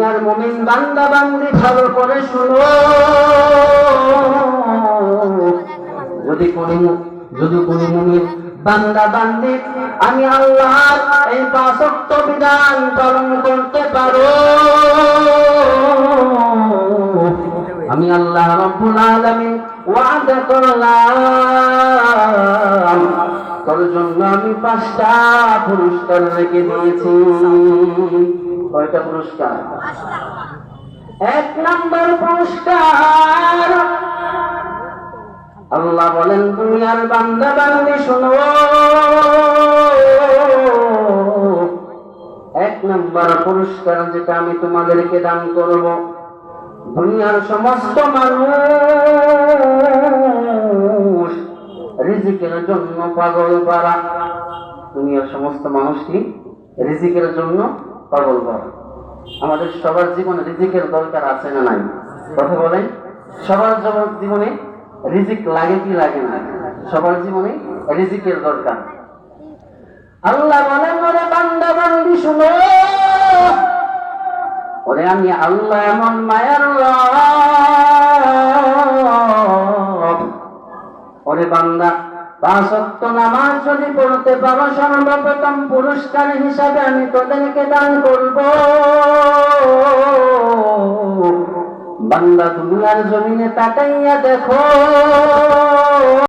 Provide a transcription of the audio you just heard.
দুনিয়ার মুমিন বান্দা বান্দি ভালো করে শুনো, যদি কোনো মুমিন বান্দা বান্দি আমি আল্লাহর এই 5 ওয়াক্ত বিধান পালন করতে পারো, আমি আল্লাহ রাব্বুল আলামিন ওয়াদা করলাম তোর জন্য আমি 5টা পুরস্কার রেখে দিয়েছি। কয়টা পুরস্কার? 1 নম্বর পুরস্কার, আল্লাহ বলেন দুনিয়ার বান্দা বান্দি শোনো, 1 নম্বর পুরস্কার যেটা আমি তোমাদেরকে দান করব, দুনিয়ার সমস্ত মানুষ রিজিকের জন্য পাগল পারা। দুনিয়ার সমস্ত মানুষই রিজিকের জন্য পাগল পারা। আমাদের সবার জীবনে রিজিকের দরকার আছে না নাই? কথা বলেন, সবার জীবনে রিজিক লাগে কি লাগে না? সবার জীবনে রিজিকের দরকার। আল্লাহ বলেন ওরে বান্দা বান্দি শুনো, ওরে আমি আল্লাহ এমন মায়ার রব, ওরে বান্দা 5 ওয়াক্ত নামাজ যদি পড়তে পারো সর্বপ্রথম পুরস্কার হিসাবে আমি তোদেরকে দান করব। বান্দা দুনিয়ার জমিনে তাকাইয়া দেখো,